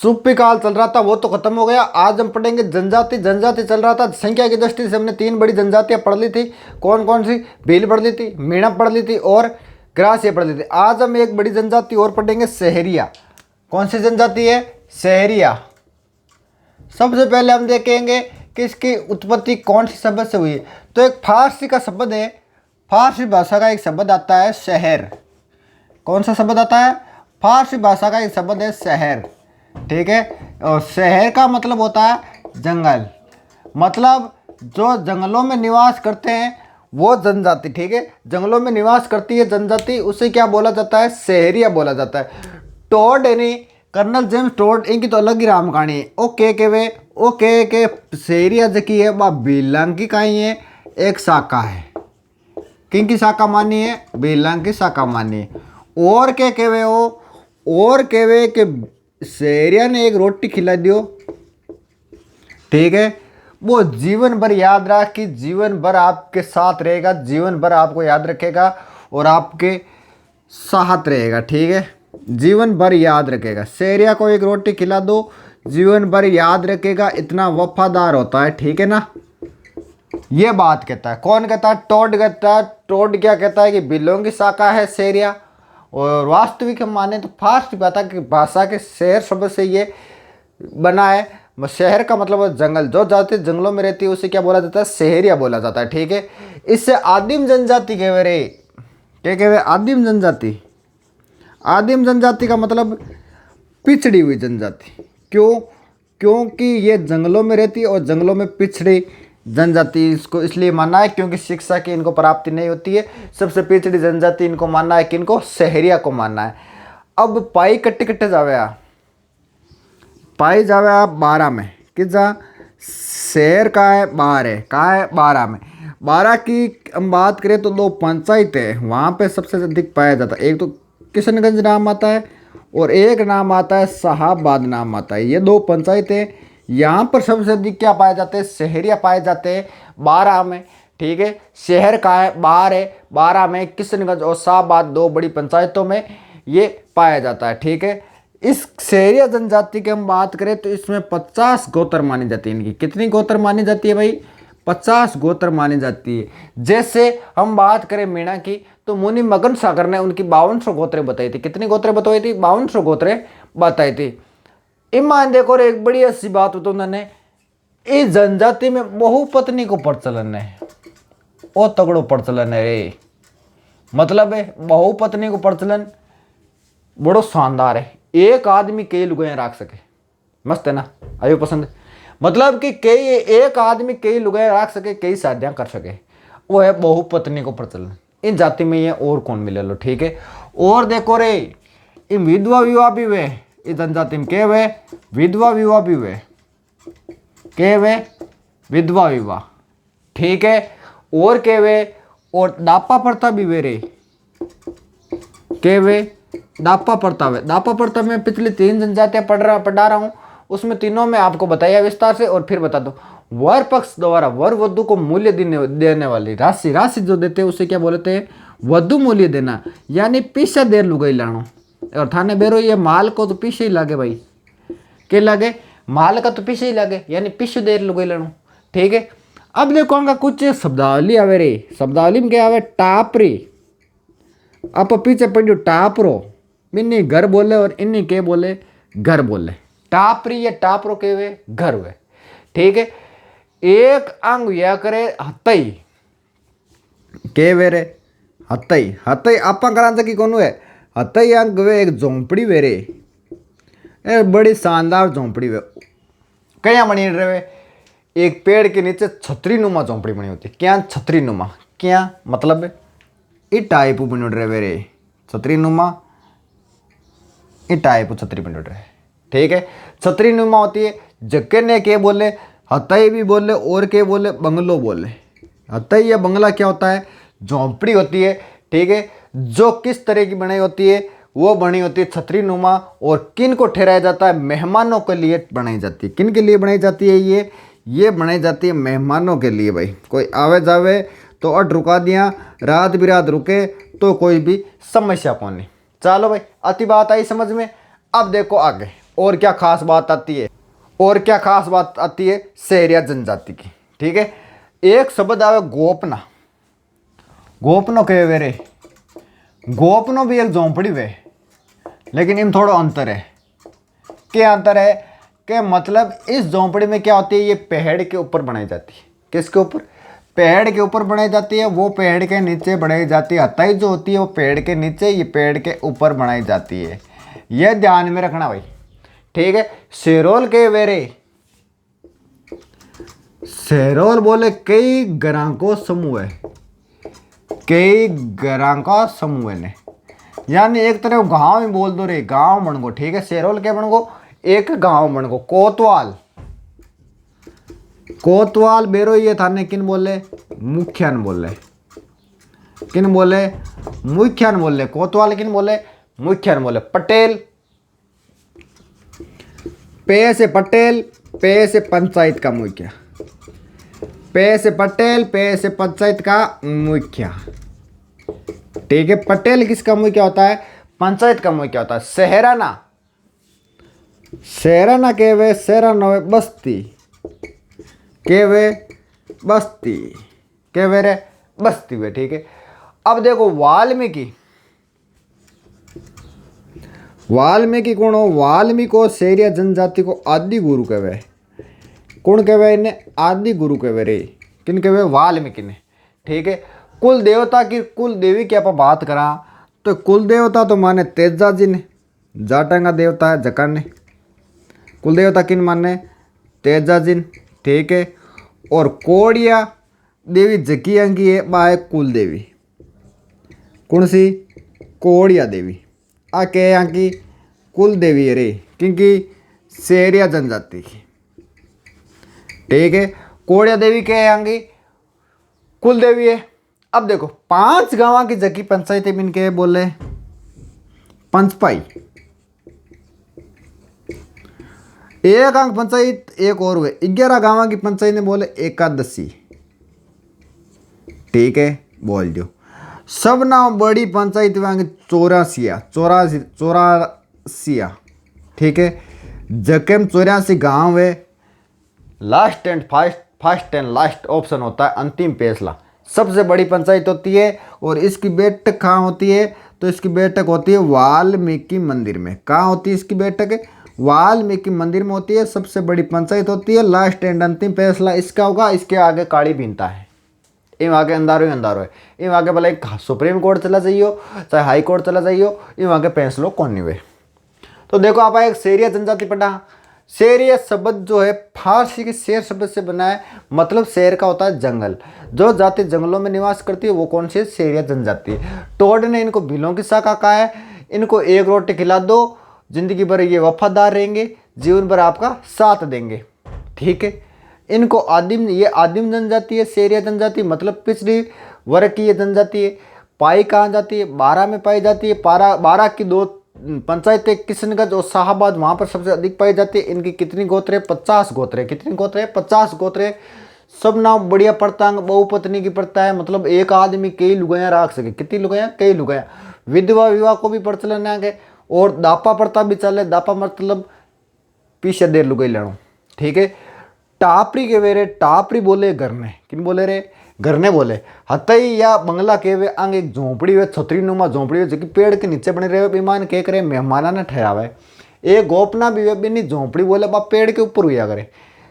सुप्पी काल चल रहा था वो तो खत्म हो गया। आज हम पढ़ेंगे जनजाति। जनजाति चल रहा था, संख्या की दृष्टि से हमने 3 बड़ी जनजातियां पढ़ ली थी। कौन कौन सी? भील पढ़ ली थी, मीणा पढ़ ली थी और ग्रासीय पढ़ ली थी। आज हम एक बड़ी जनजाति और पढ़ेंगे, सहरिया। कौन सी जनजाति है? सहरिया। सबसे पहले हम देखेंगे कि इसकी उत्पत्ति कौन सी शब्द से हुई है। तो एक फारसी का शब्द है, फारसी भाषा का एक शब्द आता है शहर। कौन सा शब्द आता है? फारसी भाषा का एक शब्द है शहर। ठीक है, और शहर का मतलब होता है जंगल, मतलब जो जंगलों में निवास करते हैं वो जनजाति। ठीक है, जंगलों में निवास करती है जनजाति, उसे क्या बोला जाता है? सहरिया बोला जाता है। टोड यानी कर्नल जेम्स टोड, इनकी तो अलग ही राम कहानी है। ओके के वे ओके के सहरिया जकी है वह बिलांग की कहानी है, एक शाखा है। किन की शाखा मानी है? बिलांग की शाखा मानी है। और के वे हो, और के वे के सहरिया ने एक रोटी खिला दियो। ठीक है, वो जीवन भर याद रख कि जीवन भर आपके साथ रहेगा, जीवन भर आपको याद रखेगा और आपके साथ रहेगा। ठीक है, जीवन भर याद रखेगा। सहरिया को एक रोटी खिला दो, जीवन भर याद रखेगा, इतना वफादार होता है। ठीक है ना, ये बात कहता है। कौन कहता है? टोड कहता है। टोड क्या कहता है कि बिलों की शाखा है सहरिया। और वास्तविक हम माने तो फारसी भाषा के शहर शब्द से ये बना है। शहर का मतलब जंगल, जो जाति जंगलों में रहती है उसे क्या बोला जाता है? सहरिया बोला जाता है। ठीक है, इससे आदिम जनजाति कहे रे। क्या कहे? आदिम जनजाति। आदिम जनजाति का मतलब पिछड़ी हुई जनजाति। क्यों? क्योंकि ये जंगलों में रहती है और जंगलों में पिछड़ी जनजाति इसको इसलिए माना है क्योंकि शिक्षा की इनको प्राप्ति नहीं होती है। सबसे पिछड़ी जनजाति इनको मानना है, किनको? सहरिया को मानना है। अब पाई कट्टे कट्टे जावे आ, पाई जावे आप 12 में कि जा शहर का है 12 है, कहाँ है? 12 में। 12 की हम बात करें तो 2 पंचायत है वहाँ पे सबसे अधिक पाया जाता है। एक तो किशनगंज नाम आता है और एक नाम आता है शाहाबाद नाम आता है। ये 2 पंचायत है, यहाँ पर सबसे अधिक क्या पाए जाते हैं? सहरिया पाए जाते हैं 12 में। ठीक है, शहर का है 12 है, 12 में किशनगंज और शाहाबाद 2 बड़ी पंचायतों में ये पाया जाता है। ठीक है, इस सहरिया जनजाति की हम बात करें तो इसमें 50 गोत्र मानी जाती है। इनकी कितनी गोत्र मानी जाती है भाई? 50 गोत्र मानी जाती है। जैसे हम बात करें मीणा की तो मुनि मगन सागर ने उनकी 5200 गोत्रें बताई थी। कितनी गोत्रें बताई थी? 5200 गोत्रें बताई थी। ईमान देखो रे, एक बड़ी अच्छी बात हो तो उन्होंने इस जनजाति में बहुपत्नी को प्रचलन है। ओ तगड़ो प्रचलन है रे, मतलब है बहुपत्नी को प्रचलन बड़ो शानदार है। एक आदमी कई लुगाइयां रख सके, मस्त है ना? आयो पसंद। मतलब कि कई एक आदमी कई लुगाइयां रख सके, कई शादियां कर सके, वो है बहुपत्नी को प्रचलन। इन जाति में ये और कौन मिले लो। ठीक है, और देखो रे, इन विधवा विवाह भी वे इस जनजाति में के वे विधवा विवाह भी वे के वे विधवा विवाह। ठीक है, और के वे और दापा प्रथा भी वे रे के वे दापा प्रथा वे। दापा प्रथा में पिछली 3 जनजातियां पढ़ा रहा हूँ, उसमें तीनों में आपको बताया विस्तार से। और फिर बता दो, वर पक्ष द्वारा वर वधु को मूल्य देने वाली राशि, राशि जो देते हैं उसे क्या बोलते हैं? वधु मूल्य देना, यानी पीछे देर लुगाई लानो। और थाने बेरो ये माल को तो पीछे ही लागे भाई, के लागे? माल का तो पीछे ही लागे, यानी पीछे देर लुगाई लानो। ठीक है, अब देखो कुछ शब्दावली आवे रे। शब्दावली में क्या आवे? टापरी। आप पीछे पढ़ियो टापरो, इन्हीं घर बोले और इन्हीं के बोले घर बोले। टापरी या टापरो के वे घर हुए। ठीक है, एक अंग यह करे हतई के वे रे हतई। हतई आपा करा की कौन है? हतई अंग वे एक झोंपड़ी वे रे, बड़ी शानदार झोंपड़ी वे। क्या बनी रहे? एक पेड़ के नीचे छतरी नुमा झोंपड़ी बनी होती। क्या छतरी नुमा? क्या मतलब? इस टाइप बन रहे रे छतरी नुमा, इस टाइप छतरी बन रहे। ठीक है, छतरी नुमा होती है। जक्के ने के बोले? हतई भी बोले और के बोले? बंगलो बोले। हतई या बंगला क्या होता है? झोंपड़ी होती है। ठीक है, जो किस तरह की बनाई होती है? वो बनी होती है छतरी नुमा। और किन को ठहराया जाता है? मेहमानों के लिए बनाई जाती है। किन के लिए बनाई जाती है? ये बनाई जाती है मेहमानों के लिए। भाई कोई आवे जावे तो अट रुका दिया, रात बिरात रुके तो कोई भी समस्या कौन नहीं। चलो भाई, अति बात आई समझ में। अब देखो आगे और क्या खास बात आती है, और क्या खास बात आती है सहरिया जनजाति की। ठीक है, एक शब्द आवे गोपना। गोपनो कहे वे रे, गोपनो भी एक झोंपड़ी वे, लेकिन इनमें थोड़ा अंतर है। क्या अंतर है कि मतलब इस झोंपड़ी में क्या होती है, ये पेड़ के ऊपर बनाई जाती है। किसके ऊपर? पेड़ के ऊपर बनाई जाती है। वो पेड़ के नीचे बनाई जाती है। हताई जो होती है वो पेड़ के नीचे, ये पेड़ के ऊपर बनाई जाती है। यह ध्यान में रखना भाई। ठीक है, शेरोल के वेरे, शेरोल बोले कई घरों को समूह है, कई घरों का समूह ने, यानी एक तरह गांव में बोल दो रे, गांव बन गो। ठीक है, शेरोल के बन गो, एक गांव बन गो। कोतवाल, कोतवाल बेरो ये थाने किन बोले? मुखियान बोले। किन बोले? मुखियान बोले। कोतवाल किन बोले? मुखियान बोले। पटेल, पे से पटेल, पे से पंचायत का मुखिया, पे से पटेल, पे से पंचायत का मुखिया। ठीक है, पटेल किसका मुखिया होता है? पंचायत का मुखिया होता है। शहराना, शहराना के वे, शहराना वे बस्ती के वे, बस्ती के वे रे, बस्ती वे। ठीक है, अब देखो वाल्मीकि, वाल्मीकि कौन हो? वाल्मीकि को सहरिया जनजाति को आदि गुरु कहवे। कौन कहवे इन्हें? आदि गुरु कहवे रे। किन कहवे? वाल्मीकि ने। ठीक है, कुल देवता की, कुल देवी की आप बात करा तो कुल देवता तो माने तेजा जी ने, जाटांगा देवता है जकन ने। कुल देवता किन माने? तेजा जी ने। ठीक है, और कोड़िया देवी जकी अंगी है, बा है कुल देवी। कौन सी? कोड़िया देवी। आ के अंकी कुल देवी है रे, क्योंकि सहरिया जनजाति की। ठीक है, कोड़िया देवी के अंगी कुल देवी है। अब देखो 5 गांव की जकी पंचायत इनके बोले पंचपाई, एक अंक पंचायत एक और हुए 11 गांव की पंचायत ने बोले एकादशी। ठीक है, बोल दो। सब ना बड़ी पंचायत वांग 84। ठीक है, जकेम 84 गांव है। Last and first and last option होता है अंतिम फैसला। सबसे बड़ी पंचायत होती है और इसकी बैठक कहाँ होती है? तो इसकी बैठक होती है वाल्मीकि मंदिर में। कहाँ होती है इसकी बैठक? वाल्मीकि मंदिर में होती है। सबसे बड़ी पंचायत होती है। लास्ट एंड अंतिम फैसला इसका होगा। इसके आगे काली भिन्नता है, इम आगे अंधारो ही अंधारो है। इम आगे भले सुप्रीम कोर्ट चला जाइयो, चाहे हाई कोर्ट चला जाइयो, इम आगे फैसलो कौन नहीं हुए। तो देखो आप एक सहरिया जनजाति पढ़ा। सहरिया शब्द जो है फारसी के शेर शब्द से बना है, मतलब शेर का होता है जंगल। जो जाति जंगलों में निवास करती है वो कौन सी? सहरिया जनजाति। टोड ने इनको भीलों की शाखा कहा है। इनको एक रोटी खिला दो, जिंदगी भर ये वफादार रहेंगे, जीवन भर आपका साथ देंगे। ठीक है, इनको आदिम, ये आदिम जनजाति है सहरिया जनजाति, मतलब पिछड़ी वर्ग की ये जनजाति है। पाई कहाँ जाती है? 12 में पाई जाती है। 12 की 2 पंचायतें किशनगंज और शाहबाद, वहाँ पर सबसे अधिक पाई जाती है। इनकी कितनी गोत्र है? 50 गोत्र है। कितनी गोत्र है? 50 गोत्र है। सब नाम बढ़िया पड़ता, बहुपत्नी की पड़ता है, मतलब एक आदमी कई लुगाइयाँ रख सके। कितनी लुगाइयाँ? कई लुगाइयाँ। विधवा विवाह को भी प्रचलन आ गए और दापा प्रथा भी चले। दापा मतलब पीछे देर लुगाई लेनो। ठीक है, टापरी के वे रे, टापरी बोले घर ने। किन बोले रे? घर ने बोले। हतई या बंगला के वे अंग एक झोंपड़ी वे, छतरी नुमा झोंपड़ी वे, जो कि पेड़ के नीचे बने रहे। विमान के करे मेहमाना ने ठहरावे। एक गोपना भी वे भी नहीं झोंपड़ी बोले, बा पेड़ के ऊपर हुआ करे।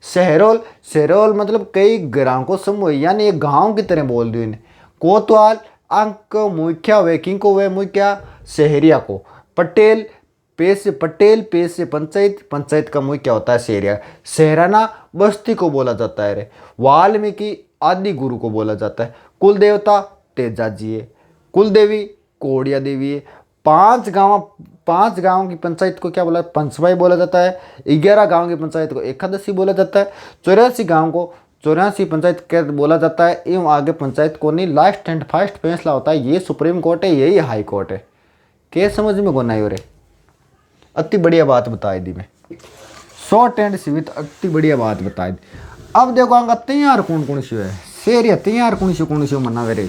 शहरोल, शहरोल मतलब कई ग्राम को समूह, यानी एक गांव की तरह बोल दियो इन्हें। कोतवाल अंक मुखिया वे, किनको वे मुखिया? सहरिया को। पटेल, पे से पटेल, पे से पंचायत, पंचायत का मुख्य क्या होता है? सहरिया। शहराना बस्ती को बोला जाता है रे। वाल्मीकि आदि गुरु को बोला जाता है। कुल देवता तेजा जी है। कुल देवी कोड़िया देवी है। 5 गांव की पंचायत को क्या बोला? पंचवाई बोला जाता है। 11 गांव की पंचायत को एकादशी बोला जाता है। 84 गांव को 84 पंचायत क्या बोला जाता है। एवं आगे पंचायत को नहीं, लास्ट एंड फर्स्ट फैसला होता है। ये सुप्रीम कोर्ट है, यही हाई कोर्ट है। क्या समझ में गोना हो रे? अति बढ़िया बात बताई दी मैं, शॉर्ट एंड स्वीट, अति बढ़िया बात बताई दी। अब देखो अंगा तैयार कौन कौन सी है? सहरिया तैयार कौन सी मना रे?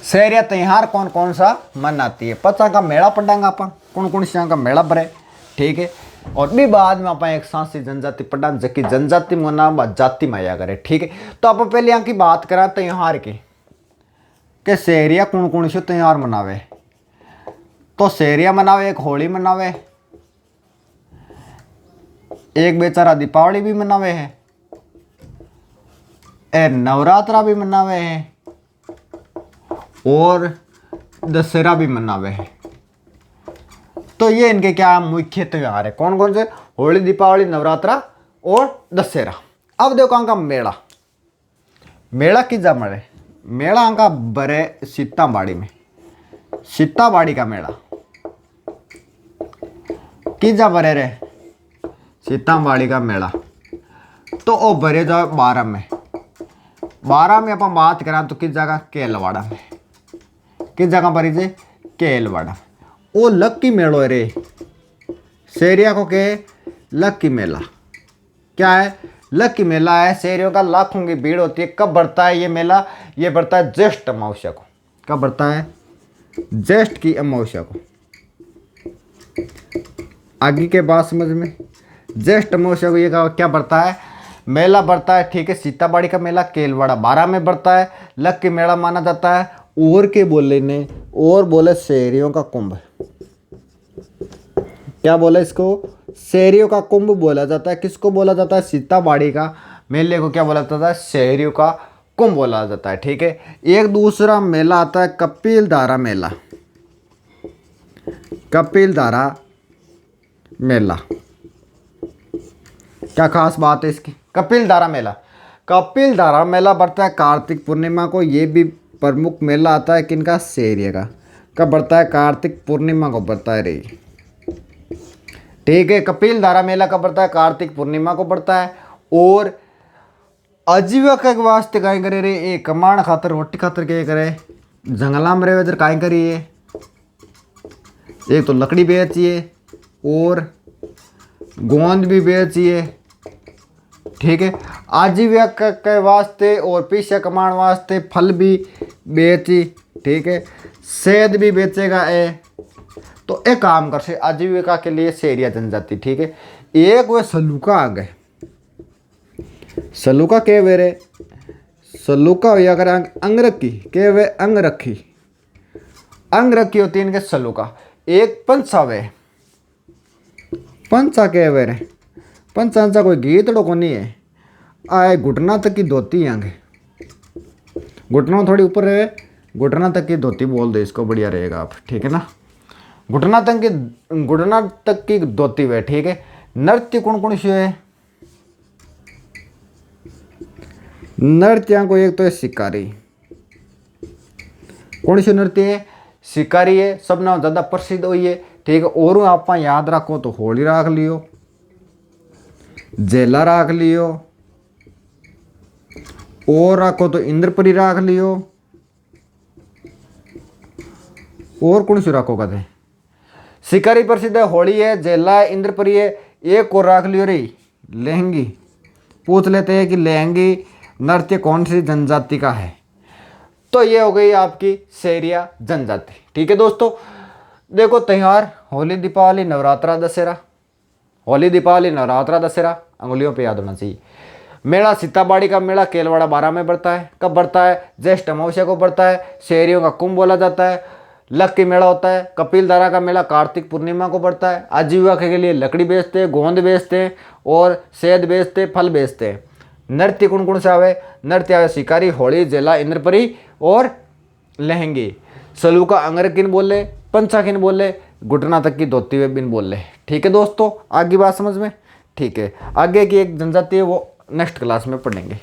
सहरिया त्योहार कौन कौन सा मनाती है? 50 का मेला पढ़ांगा अपन। कौन कौन सी का मेला भरे, ठीक है। और भी बाद में आप एक सांसी जनजाति पढ़ा जबकि जनजाति में नाम जाति में आया करे, ठीक है। तो आप पहले यहाँ की बात करा त्योहार की कि शहरिया कौन कौन से त्योहार मनावे। तो शहरिया मनावे, एक होली मनावे, एक बेचारा दीपावली भी मनावे है, नवरात्रा भी मनावे है और दशहरा भी मनावे है। तो ये इनके क्या मुख्य त्योहार है, कौन कौन से, होली, दीपावली, नवरात्रा और दशहरा। अब देखो अंका मेला, मेला की जा मरे, मेला अंका बरे सीताबाड़ी में, सीताबाड़ी का मेला की जा बरे रे, सीताबाड़ी का मेला। तो ओ बरे जाओ 12 में, 12 में अपन बात करा तो किस जगह, केलवाड़ा में, किस जगह पर जे, केलवाड़ा। वो लक्की मेलो है रे, शेरिया को के लक्की मेला क्या है, लक्की मेला है। शेरियों का लाखों की भीड़ होती है। कब बढ़ता है ये मेला, ये बढ़ता है ज्येष्ठ अमावस्या को। कब बढ़ता है, ज्येष्ठ की अमावस्या को। आगे के बात समझ में, ज्येष्ठ अमावस्या को ये क्या बढ़ता है, मेला बढ़ता है, ठीक है। सीताबाड़ी का मेला केलवाड़ा 12 में बढ़ता है, लक्की मेला माना जाता है। और के बोले ने, और बोले शेरियों का कुंभ, क्या बोला इसको, शेरियों का कुंभ बोला जाता है। किसको बोला जाता है, सीताबाड़ी का मेले को क्या बोला जाता है, शेरियों का कुंभ बोला जाता है, ठीक है। एक दूसरा मेला आता है कपिलधारा मेला, कपिलधारा मेला। क्या खास बात है इसकी, कपिलधारा मेला, कपिलधारा मेला बढ़ता है कार्तिक पूर्णिमा को। ये भी प्रमुख मेला आता है किनका, शेरिया का। कब बढ़ता है, कार्तिक पूर्णिमा को बढ़ता है रे, ठीक है। कपिलधारा मेला कब बढ़ता है, कार्तिक पूर्णिमा को बढ़ता है। और आजीविका के वास्ते काय करे रे, ये कमाण खातर, रोटी खातर क्या करे, जंगला में रहे काय करिए, एक तो लकड़ी बेचिए और गोंद भी बेचिए, ठीक है। आजीविका के वास्ते और पैसा कमाने वास्ते फल भी बेची, ठीक है। सेब भी बेचेगा ए। तो एक काम कर से आजीविका के लिए शेरिया जनजाति, ठीक है। एक वे सलूका आ गए, सलूका के वेरे, सलूका या अगर अंगरखी के वे अंगरखी, अंगरखी होती है इनके सलूका। एक पंचा वे, पंचा के वेरे, पंचा कोई गीतड़ो को नहीं है, आए घुटना तक की धोती आगे, घुटना थोड़ी ऊपर रहे, घुटना तक की धोती बोल दे इसको, बढ़िया रहेगा आप, ठीक है ना। घुटना तक की धोती वे, ठीक है। नृत्य कौन कौन से है, नृत्य को एक तो है शिकारी, कौन सी नृत्य है, शिकारी है, सब ना ज़्यादा प्रसिद्ध हुई है, ठीक है। और आप याद रखो तो होली राख लियो, जेला राख लियो, और रखो तो इंद्रपुरी राख लियो, और कौन सी रखो कहते, शिकारी प्रसिद्ध है, होली है, जेला है, इंद्रपुरी है। एक और राख लियो रे, लहंगी। पूछ लेते हैं कि लहंगी नृत्य कौन सी जनजाति का है। तो ये हो गई आपकी शेरिया जनजाति, ठीक है दोस्तों। देखो त्यौहार होली, दीपावली, नवरात्रा, दशहरा, होली, दीपावली, नवरात्रा, दशहरा अंगुलियों पे याद होना चाहिए। मेला सीताबाड़ी का मेला केलवाड़ा 12 में बढ़ता है। कब बढ़ता है, ज्येष्ठ अमावस्या को बढ़ता है। शेरियों का कुंभ बोला जाता है। लक्की मेला होता है। कपिलधारा का मेला कार्तिक पूर्णिमा को बढ़ता है। आजीविका के लिए लकड़ी बेचते हैं, गोंद बेचते हैं और सेद बेचते, फल बेचते हैं। नृत्य कौन कौन से आवे, नृत्य आवे शिकारी, होली, जेला, इंद्रपरी और लहंगी। सलूका अंगरकिन बोले, पंचाकिन बोले, घुटना तक की धोती हुए बिन बोले, ठीक है दोस्तों। आगे बात समझ में, ठीक है। आगे की एक जनजाति है वो नेक्स्ट क्लास में पढ़ेंगे।